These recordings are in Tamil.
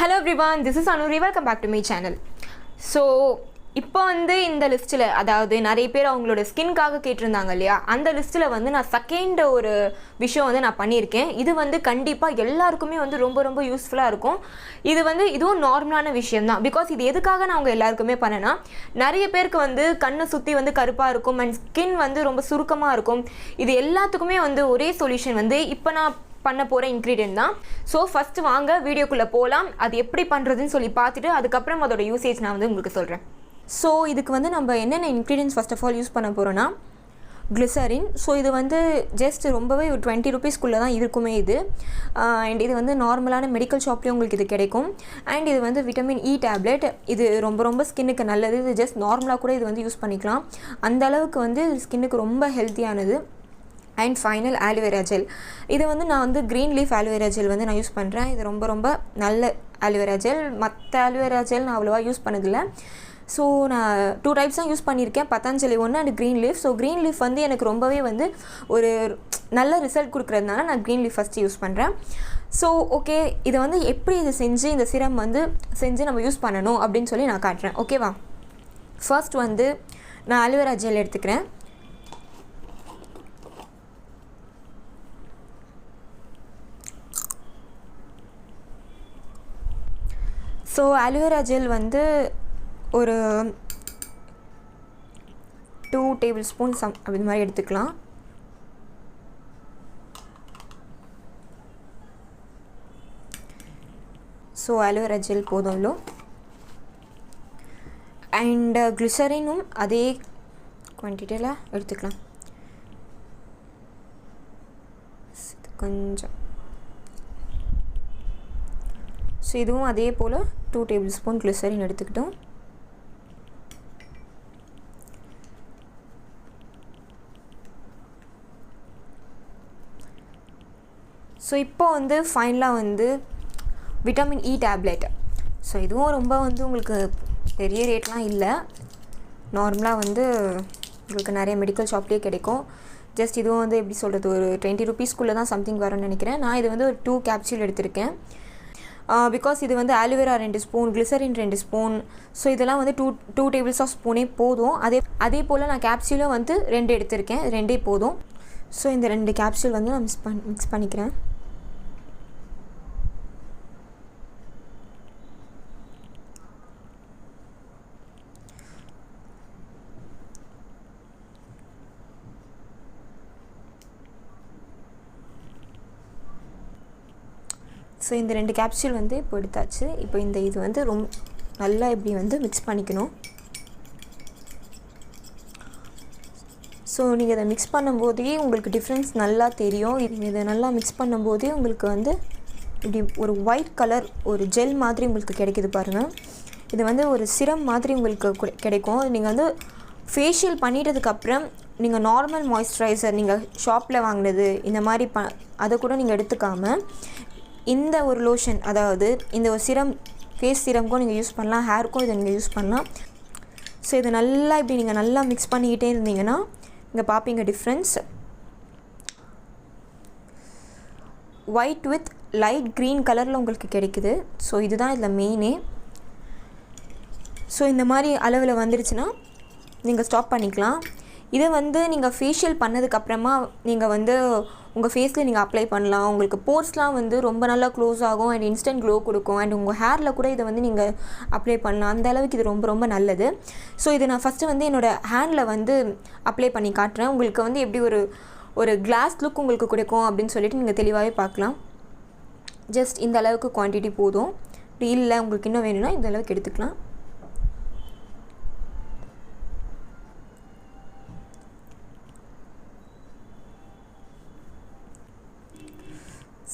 Hello everyone, this is Anuri. Welcome back to my channel. So, இப்போ வந்து இந்த லிஸ்ட்டில் அதாவது நிறைய பேர் அவங்களோட ஸ்கின்காக கேட்டிருந்தாங்க இல்லையா, அந்த லிஸ்ட்டில் வந்து நான் செகண்ட் ஒரு விஷயம் வந்து நான் பண்ணியிருக்கேன். இது வந்து கண்டிப்பாக எல்லாருக்குமே வந்து ரொம்ப ரொம்ப யூஸ்ஃபுல்லாக இருக்கும். இதுவும் நார்மலான விஷயம் தான். பிகாஸ் இது எதுக்காக நான் அவங்க எல்லாருக்குமே பண்ணேன்னா, நிறைய பேருக்கு வந்து கண்ணை சுற்றி வந்து கருப்பாக இருக்கும் அண்ட் ஸ்கின் வந்து ரொம்ப சுருக்கமாக இருக்கும். இது எல்லாத்துக்குமே வந்து ஒரே சொல்யூஷன் வந்து இப்போ நான் பண்ண போகிற இன்க்ரீடியன்ட் தான். ஸோ ஃபஸ்ட்டு வாங்க வீடியோக்குள்ளே போகலாம். அது எப்படி பண்ணுறதுன்னு சொல்லி பார்த்துட்டு அதுக்கப்புறம் அதோட யூசேஜ் நான் வந்து உங்களுக்கு சொல்கிறேன். ஸோ இதுக்கு வந்து நம்ம என்னென்ன ingredients first of all use பண்ண போகிறோன்னா கிளிசரின். ஸோ இது வந்து ஜஸ்ட் ரொம்பவே ஒரு 20 rupeesக்குள்ளே தான் இருக்குமே இது. அண்ட் இது வந்து நார்மலான மெடிக்கல் ஷாப்லேயும் உங்களுக்கு இது கிடைக்கும். அண்ட் இது வந்து விட்டமின் இ டேப்லெட். இது ரொம்ப ரொம்ப ஸ்கின்னுக்கு நல்லது. இது ஜஸ்ட் நார்மலாக கூட இது வந்து யூஸ் பண்ணிக்கலாம். அந்த அளவுக்கு வந்து ஸ்கின்னுக்கு ரொம்ப ஹெல்த்தியானது. And final aloe vera gel. இது வந்து நான் வந்து க்ரீன் லீஃப் ஆலோவேரா ஜெல் வந்து நான் யூஸ் பண்ணுறேன். இது ரொம்ப ரொம்ப நல்ல ஆலோவேரா ஜெல். மற்ற ஆலோவேரா ஜெல் நான் அவ்வளோவா யூஸ் பண்ணதில்லை. ஸோ நான் 2 types தான் யூஸ் பண்ணியிருக்கேன், பத்தாஞ்சலி ஒன்று and green leaf. So green leaf வந்து எனக்கு ரொம்பவே வந்து ஒரு நல்ல ரிசல்ட் கொடுக்குறதுனால நான் க்ரீன் லீஃப் ஃபஸ்ட்டு யூஸ் பண்ணுறேன். ஸோ ஓகே, இதை வந்து எப்படி இதை செஞ்சு இந்த சிரம் வந்து செஞ்சு நம்ம யூஸ் பண்ணணும் அப்படின்னு சொல்லி நான் காட்டுறேன். ஓகேவா? ஃபர்ஸ்ட் வந்து நான் ஆலோவேரா ஜெல் எடுத்துக்கிறேன். ஸோ ஆலோவேரா ஜெல் வந்து ஒரு 2 tablespoons அப்படி மாதிரி எடுத்துக்கலாம். ஸோ ஆலோவேரா ஜெல் போதும் இவ்வளோ. அண்ட் கிளிசரினும் அதே குவான்டிட்டியில் எடுத்துக்கலாம். கொஞ்சம். ஸோ இதுவும் அதே போல் 2 tablespoon கிளிசரின் எடுத்துக்கிட்டோம். ஸோ இப்போ வந்து ஃபைனலாக வந்து விட்டமின் இ டேப்லெட். ஸோ இதுவும் ரொம்ப வந்து உங்களுக்கு பெரிய ரேட்லாம் இல்லை. நார்மலாக வந்து உங்களுக்கு நிறைய மெடிக்கல் ஷாப்லேயே கிடைக்கும். ஜஸ்ட் இதுவும் வந்து எப்படி சொல்கிறது, ஒரு 20 rupeesக்குள்ளே தான் சம்திங் வரும்னு நினைக்கிறேன். நான் இது வந்து ஒரு 2 capsule எடுத்திருக்கேன். பிகாஸ் இது வந்து aloe vera 2 spoon, glycerin 2 spoon. So இதெல்லாம் வந்து 2 tablespoon போதும். அதே போல் நான் கேப்சூலும் வந்து 2 எடுத்திருக்கேன், 2 போதும். ஸோ இந்த 2 capsule வந்து நான் மிக்ஸ் பண்ணிக்கிறேன். ஸோ இந்த 2 capsule வந்து இப்போ எடுத்தாச்சு. இப்போ இது வந்து ரொம்ப நல்லா இப்படி வந்து மிக்ஸ் பண்ணிக்கணும். ஸோ நீங்கள் இதை மிக்ஸ் பண்ணும்போதே உங்களுக்கு டிஃப்ரென்ஸ் நல்லா தெரியும். இதை நல்லா மிக்ஸ் பண்ணும்போதே உங்களுக்கு வந்து இப்படி ஒரு ஒயிட் கலர் ஒரு ஜெல் மாதிரி உங்களுக்கு கிடைக்கிது பாருங்கள். இது வந்து ஒரு சிரம் மாதிரி உங்களுக்கு கிடைக்கும். நீங்கள் வந்து ஃபேஷியல் பண்ணிட்டதுக்கப்புறம் நீங்கள் நார்மல் மாய்ஸ்சரைசர் நீங்கள் ஷாப்பில் வாங்கினது இந்த மாதிரி அதை கூட நீங்கள் எடுத்துக்காமல் இந்த ஒரு லோஷன், அதாவது இந்த ஒரு சிரம், ஃபேஸ் சிரம்க்கும் நீங்கள் யூஸ் பண்ணலாம், ஹேருக்கும் இதை நீங்கள் யூஸ் பண்ணலாம். ஸோ இதை நல்லா இப்படி நீங்கள் நல்லா மிக்ஸ் பண்ணிக்கிட்டே இருந்தீங்கன்னா இங்கே பார்ப்பீங்க difference. White with light green கலரில் உங்களுக்கு கிடைக்குது. ஸோ இதுதான் இதில் மெயினே. ஸோ இந்த மாதிரி அளவில் வந்துருச்சுன்னா நீங்கள் ஸ்டாப் பண்ணிக்கலாம். இதை வந்து நீங்கள் ஃபேஷியல் பண்ணதுக்கப்புறமா நீங்கள் வந்து உங்கள் ஃபேஸில் நீங்கள் அப்ளை பண்ணலாம். உங்களுக்கு போர்ஸ்லாம் வந்து ரொம்ப நல்லா க்ளோஸ் ஆகும் அண்ட் இன்ஸ்டன்ட் க்ளோ கொடுக்கும். அண்ட் உங்கள் ஹேரில் கூட இதை வந்து நீங்கள் அப்ளை பண்ணலாம். அந்த அளவுக்கு இது ரொம்ப ரொம்ப நல்லது. ஸோ இதை நான் ஃபஸ்ட்டு வந்து என்னோடய ஹேண்டில் வந்து அப்ளை பண்ணி காட்டுறேன். உங்களுக்கு வந்து எப்படி ஒரு கிளாஸ் லுக் உங்களுக்கு கொடுக்கும் அப்படின்னு சொல்லிட்டு நீங்கள் தெளிவாகவே பார்க்கலாம். ஜஸ்ட் இந்த அளவுக்கு குவான்டிட்டி போதும். இல்லை உங்களுக்கு இன்னும் வேணும்னா இந்த அளவுக்கு எடுத்துக்கலாம்.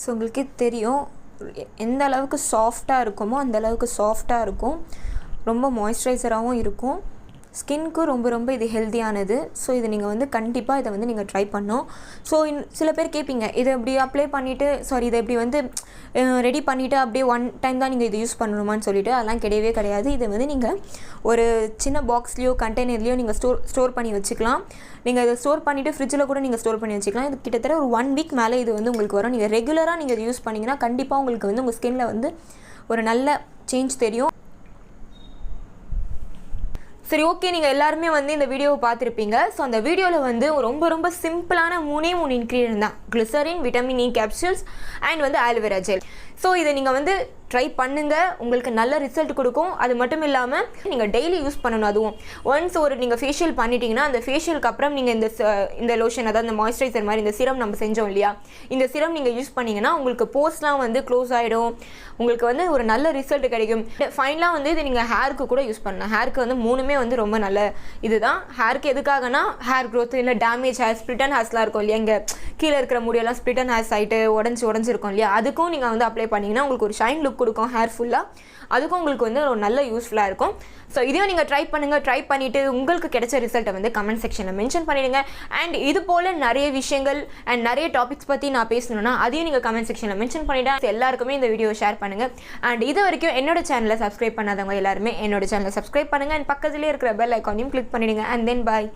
ஸோ உங்களுக்கே தெரியும் எந்த அளவுக்கு சாஃப்டாக இருக்குமோ அந்த அளவுக்கு சாஃப்டாக இருக்கும். ரொம்ப மாய்ஸ்சரைசராகவும் இருக்கும். ஸ்கின்க்கு ரொம்ப ரொம்ப இது ஹெல்த்தியானது. ஸோ இது நீங்கள் வந்து கண்டிப்பாக இதை வந்து நீங்கள் ட்ரை பண்ணணும். ஸோ சில பேர் கேட்பீங்க, இதை இப்படி அப்ளை பண்ணிவிட்டு இதை இப்படி வந்து ரெடி பண்ணிவிட்டு அப்படியே 1 time தான் நீங்கள் இது யூஸ் பண்ணணுமான்னு சொல்லிவிட்டு அதெல்லாம் கிடையவே கிடையாது. இதை வந்து நீங்கள் ஒரு சின்ன பாக்ஸ்லேயோ கண்டெய்னர்லேயோ நீங்கள் ஸ்டோர் பண்ணி வச்சுக்கலாம். நீங்கள் இதை ஸ்டோர் பண்ணிவிட்டு ஃப்ரிட்ஜில் கூட நீங்கள் ஸ்டோர் பண்ணி வச்சுக்கலாம். இது கிட்டத்தட்ட ஒரு 1 week மேலே இது வந்து உங்களுக்கு வரும். நீங்கள் ரெகுலராக நீங்கள் இது யூஸ் பண்ணிங்கன்னா கண்டிப்பாக உங்களுக்கு வந்து உங்கள் ஸ்கின்னில் வந்து ஒரு நல்ல சேஞ்ச் தெரியும். சரி, ஓகே, நீங்கள் எல்லாருமே வந்து இந்த வீடியோவை பார்த்துருப்பீங்க. ஸோ அந்த வீடியோவில் வந்து ரொம்ப ரொம்ப சிம்பிளான 3 இன்க்ரீடியன்ட் தான், glycerin, vitamin E capsules and வந்து ஆலோவேரா ஜெல். ஸோ இதை நீங்கள் வந்து ட்ரை பண்ணுங்கள், உங்களுக்கு நல்ல ரிசல்ட் கொடுக்கும். அது மட்டும் இல்லாமல் நீங்கள் டெய்லி யூஸ் பண்ணணும். அதுவும் ஒன்ஸ் நீங்கள் ஃபேஷியல் பண்ணிட்டீங்கன்னா அந்த ஃபேஷியலுக்கு அப்புறம் நீங்கள் இந்த லோஷன், அதாவது இந்த மாய்ஸ்சரைசர் மாதிரி இந்த சிரம் நம்ம செஞ்சோம் இல்லையா, இந்த சிரம் நீங்கள் யூஸ் பண்ணிங்கன்னா உங்களுக்கு போர்ஸ்லாம் வந்து க்ளோஸ் ஆகிடும், உங்களுக்கு வந்து ஒரு நல்ல ரிசல்ட் கிடைக்கும். ஃபைனலாக வந்து இது நீங்கள் ஹேருக்கு கூட யூஸ் பண்ணலாம். ஹேருக்கு வந்து 3மே வந்து ரொம்ப நல்ல இதுதான். ஹேருக்கு எதுக்காகனா ஹேர் க்ரோத், இல்லை டேமேஜ் ஹேர், ஸ்ப்ளிட்டன் ஹேர்ஸ்லாம் இருக்கும் இல்லையா, இங்கே கீழே இருக்கிற முடியெல்லாம் ஸ்ப்ளிட்டன் ஹேர்ஸ் ஆகிட்டு உடஞ்சிருக்கும் இல்லையா, அதுக்கும் நீங்கள் வந்து அப்ளை பண்ணிங்கன்னா உங்களுக்கு ஒரு ஷைன் லுக் கொடுக்கும் ஹேர் ஃபுல்லாக. அதுக்கும் உங்களுக்கு வந்து ஒரு நல்ல யூஸ்ஃபுல்லாக இருக்கும். ஸோ இதையும் நீங்கள் ட்ரை பண்ணுங்கள். ட்ரை பண்ணிவிட்டு உங்களுக்கு கிடைச்ச ரிசல்ட்டை வந்து கமெண்ட் செக்ஷனில் மென்ஷன் பண்ணிடுங்க. அண்ட் இது போல் நிறைய விஷயங்கள் அண்ட் நிறைய டாபிக்ஸ் பற்றி நான் பேசணுன்னா அதையும் நீங்கள் கமெண்ட் செக்ஷனில் மென்ஷன் பண்ணிவிட்டேன். எல்லாருக்குமே இந்த வீடியோ ஷேர் பண்ணுங்கள். அண்ட் இது வரைக்கும் என்னோட சேனலை சப்ஸ்கிரைப் பண்ணாதவங்க எல்லாருமே என்னோட சேனலை சப்ஸ்கிரைப் பண்ணுங்கள். அண்ட் பக்கத்துலேயே இருக்கிற பெல் ஐக்கானையும் கிளிக் பண்ணிவிடுங்க. And then bye.